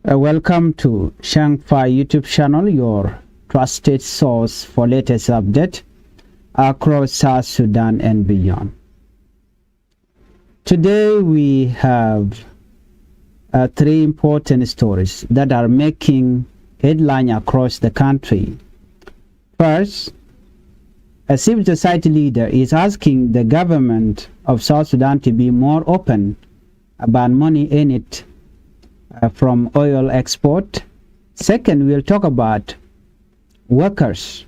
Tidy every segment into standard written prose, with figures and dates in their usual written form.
Welcome to Changfied YouTube channel, your trusted source for latest update across South Sudan and beyond. Today we have three important stories that are making headline across the country. First, a civil society leader is asking the government of South Sudan to be more open about money in it from oil export. Second, we'll talk about workers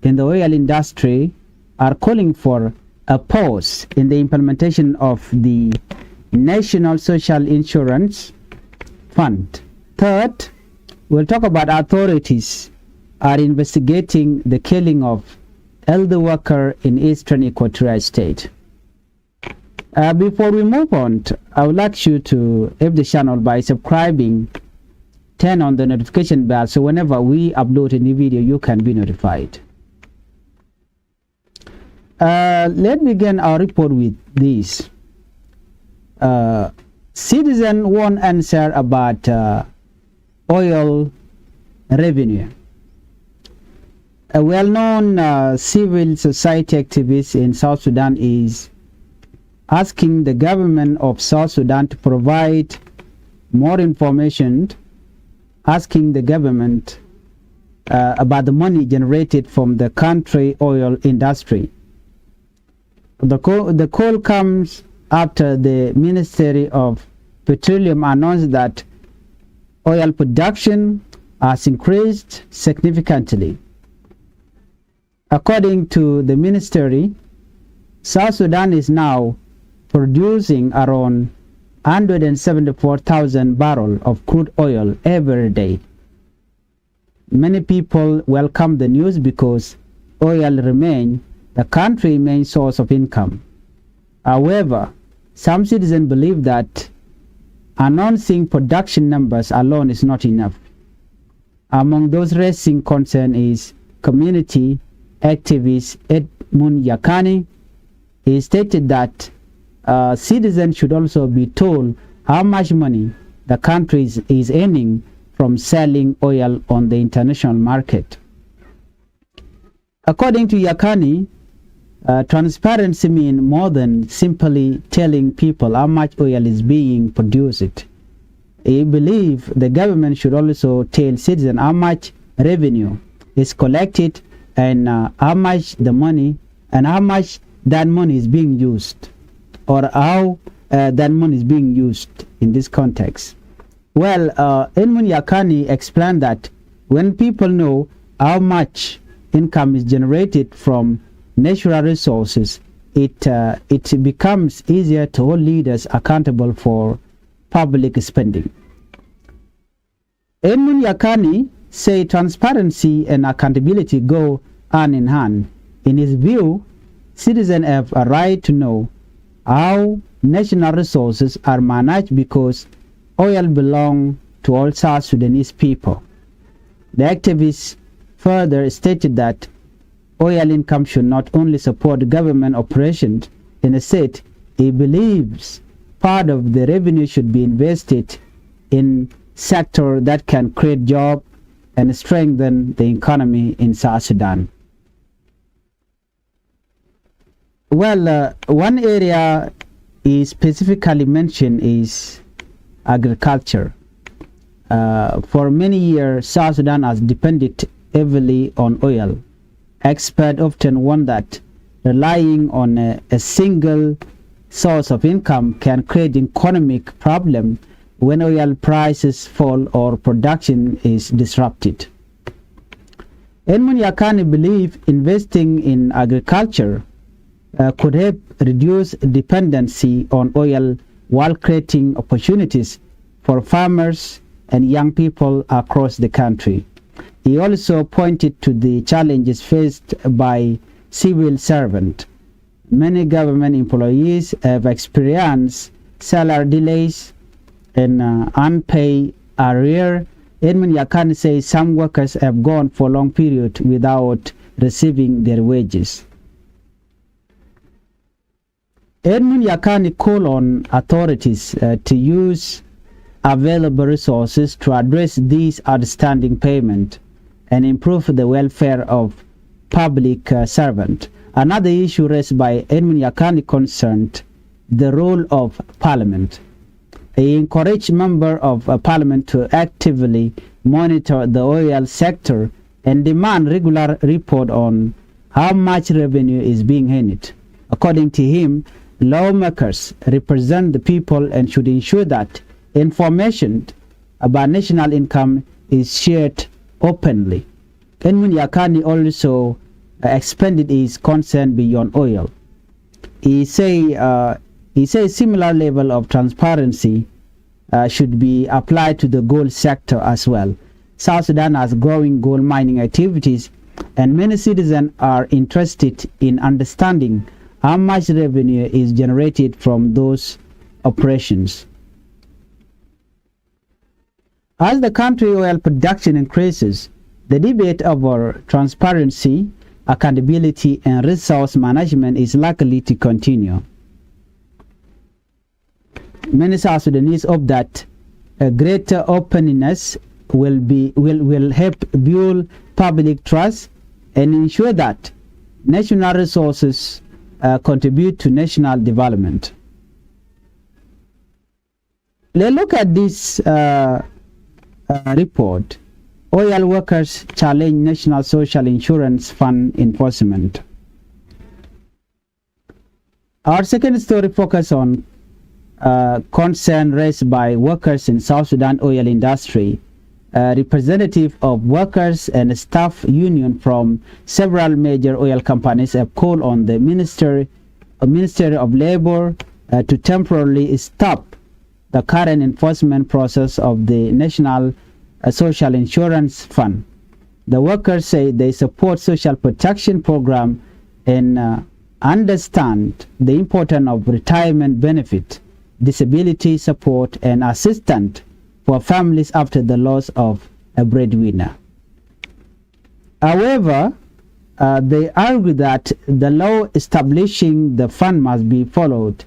in the oil industry are calling for a pause in the implementation of the National Social Insurance Fund. Third, we'll talk about authorities are investigating the killing of elder worker in eastern Equatorial State. Before we move on, I would like you to help the channel by subscribing, turn on the notification bell so whenever we upload a new video you can be notified. Let's begin our report with this. Citizen won't answer about oil revenue. A well-known civil society activist in South Sudan is asking the government of South Sudan to provide more information, asking the government about the money generated from the country oil industry. The call comes after the Ministry of Petroleum announced that oil production has increased significantly. According to the ministry, South Sudan is now producing around 174,000 barrels of crude oil every day. Many people welcome the news because oil remains the country's main source of income. However, some citizens believe that announcing production numbers alone is not enough. Among those raising concern is community activist Yakani. He stated that citizens should also be told how much money the country is earning from selling oil on the international market. According to Yakani, transparency means more than simply telling people how much oil is being produced. He believes the government should also tell citizens how much revenue is collected and how much the money and how much that money is being used, or how that money is being used in this context. Well, Yakani explained that when people know how much income is generated from natural resources, it becomes easier to hold leaders accountable for public spending. Yakani say transparency and accountability go hand in hand. In his view, citizens have a right to know how national resources are managed because oil belongs to all South Sudanese people. The activist further stated that oil income should not only support government operations in the state, he believes part of the revenue should be invested in sectors that can create jobs and strengthen the economy in South Sudan. Well, one area he specifically mentioned is agriculture. For many years, South Sudan has depended heavily on oil. Experts often warn that relying on a single source of income can create economic problems when oil prices fall or production is disrupted. Yakani believes investing in agriculture could help reduce dependency on oil while creating opportunities for farmers and young people across the country. He also pointed to the challenges faced by civil servants. Many government employees have experienced salary delays and unpaid arrears. Yakani says some workers have gone for a long period without receiving their wages. Yakani called on authorities to use available resources to address these outstanding payments and improve the welfare of public servants. Another issue raised by Edmund Yakani concerned the role of Parliament. He encouraged members of Parliament to actively monitor the oil sector and demand regular report on how much revenue is being earned. According to him, lawmakers represent the people and should ensure that information about national income is shared openly. Edmund Yakani also expanded his concern beyond oil. He says similar level of transparency should be applied to the gold sector as well. South Sudan has growing gold mining activities, and many citizens are interested in understanding how much revenue is generated from those operations. As the country oil production increases, the debate over transparency, accountability, and resource management is likely to continue. Many South Sudanese hope that a greater openness will help build public trust and ensure that national resources contribute to national development. Let's look at this report. Oil workers challenge National Social Insurance Fund enforcement. Our second story focuses on concern raised by workers in South Sudan oil industry. Representative of workers and staff union from several major oil companies have called on the Ministry of Labor to temporarily stop the current enforcement process of the National Social Insurance Fund. The workers say they support social protection program and understand the importance of retirement benefit, disability support, and assistance for families after the loss of a breadwinner. However, they argue that the law establishing the fund must be followed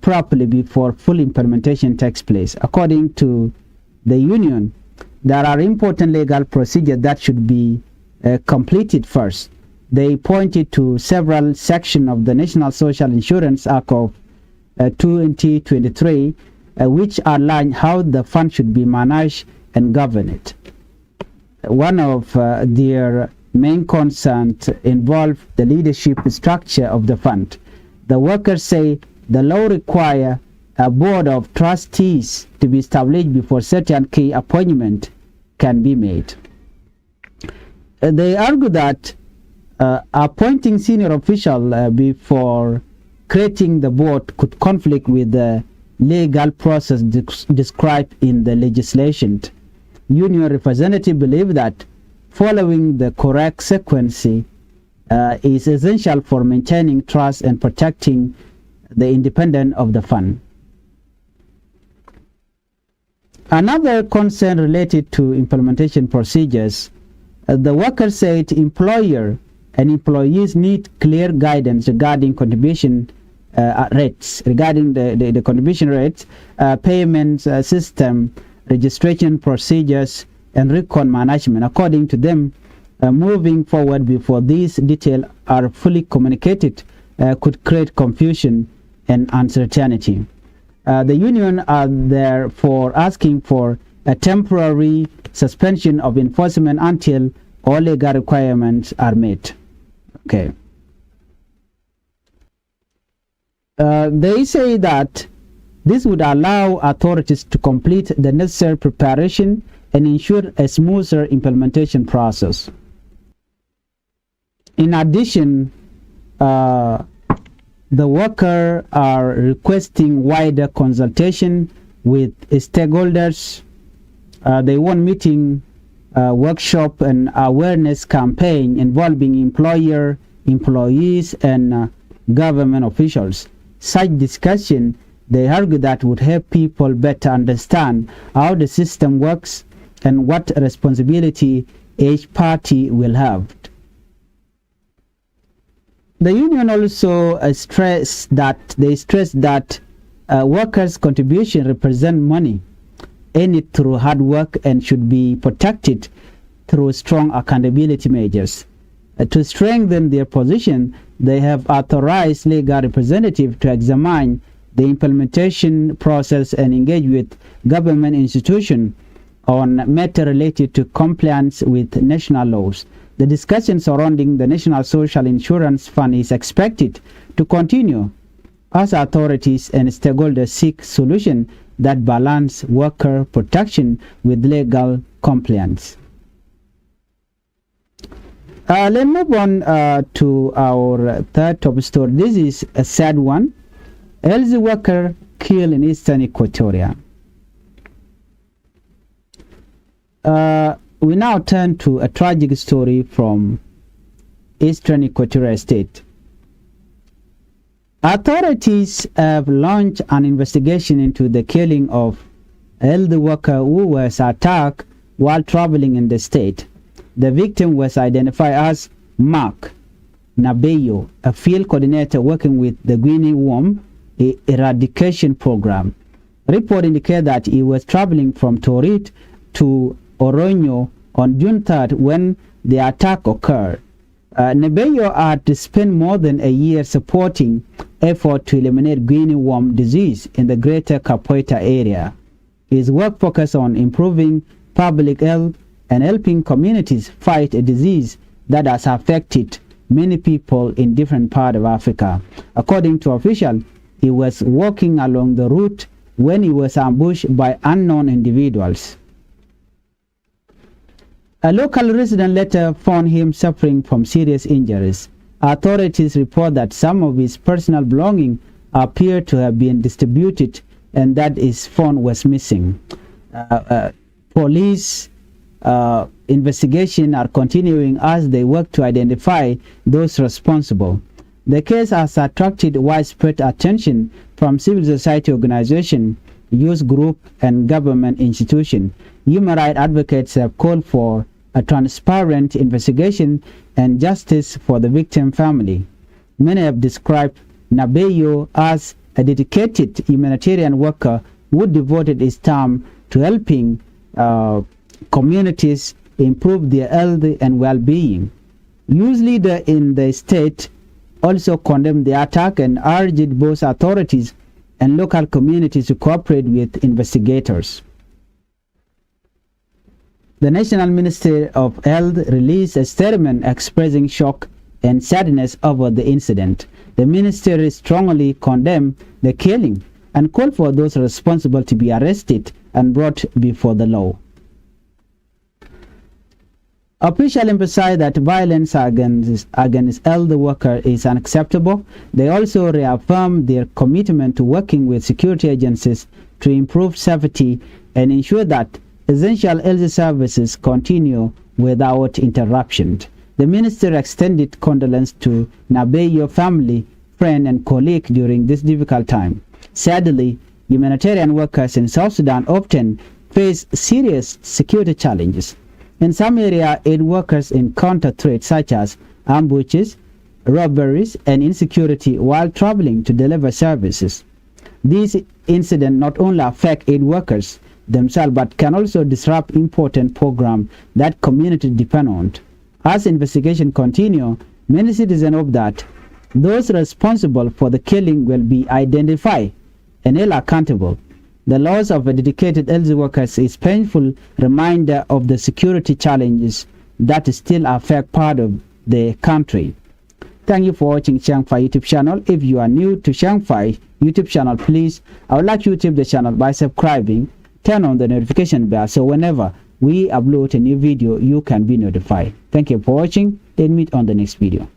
properly before full implementation takes place. According to the union, there are important legal procedures that should be completed first. They pointed to several sections of the National Social Insurance Act of 2023 which outline how the fund should be managed and governed. One of their main concerns involved the leadership structure of the fund. The workers say the law requires a board of trustees to be established before certain key appointment can be made. They argue that appointing senior official before creating the board could conflict with the legal process described in the legislation. Union representatives believe that following the correct sequence is essential for maintaining trust and protecting the independence of the fund. Another concern related to implementation procedures. The workers said employer and employees need clear guidance regarding contribution rates, payment system, registration procedures, and record management. According to them, moving forward before these details are fully communicated could create confusion and uncertainty. The union are therefore asking for a temporary suspension of enforcement until all legal requirements are met. Okay. They say that this would allow authorities to complete the necessary preparation and ensure a smoother implementation process. In addition, the workers are requesting wider consultation with stakeholders. They want meeting, workshop, and awareness campaign involving employer, employees, and government officials. Such discussion, they argue, that would help people better understand how the system works and what responsibility each party will have. The union also stressed that workers' contribution represent money earn it through hard work and should be protected through strong accountability measures. To strengthen their position, they have authorized legal representatives to examine the implementation process and engage with government institutions on matters related to compliance with national laws. The discussion surrounding the National Social Insurance Fund is expected to continue as authorities and stakeholders seek solutions that balance worker protection with legal compliance. Let's move on to our third top story. This is a sad one. Health worker killed in eastern Equatoria. We now turn to a tragic story from eastern Equatoria state. Authorities have launched an investigation into the killing of a health worker who was attacked while traveling in the state. The victim was identified as Mark Nabeyo, a field coordinator working with the Guinea worm eradication program. Reports indicate that he was traveling from Torit to Oroño on June 3rd when the attack occurred. Nabeyo had spent more than a year supporting efforts to eliminate Guinea worm disease in the greater Capoeira area. His work focused on improving public health and helping communities fight a disease that has affected many people in different parts of Africa. According to officials, he was walking along the route when he was ambushed by unknown individuals. A local resident later found him suffering from serious injuries. Authorities report that some of his personal belongings appear to have been distributed and that his phone was missing. Police investigations are continuing as they work to identify those responsible. The case has attracted widespread attention from civil society organizations, youth groups, and government institutions. Human rights advocates have called for a transparent investigation and justice for the victim family. Many have described Nabeyo as a dedicated humanitarian worker who devoted his time to helping communities improve their health and well-being. Youth leaders in the state also condemned the attack and urged both authorities and local communities to cooperate with investigators. The National Ministry of Health released a statement expressing shock and sadness over the incident. The ministry strongly condemned the killing and called for those responsible to be arrested and brought before the law. Officials emphasize that violence against health workers is unacceptable. They also reaffirm their commitment to working with security agencies to improve safety and ensure that essential health services continue without interruption. The minister extended condolence to Nabeyo family, friend, and colleague during this difficult time. Sadly, humanitarian workers in South Sudan often face serious security challenges. In some areas, aid workers encounter threats such as ambushes, robberies, and insecurity while traveling to deliver services. These incidents not only affect aid workers themselves but can also disrupt important programs that communities depend on. As investigations continue, many citizens hope that those responsible for the killing will be identified and held accountable. The loss of a dedicated health workers is a painful reminder of the security challenges that still affect part of the country. Thank you for watching Changfied YouTube channel. If you are new to Changfied YouTube channel, please, I would like you to tip the channel by subscribing, turn on the notification bell so whenever we upload a new video, you can be notified. Thank you for watching. Let's meet on the next video.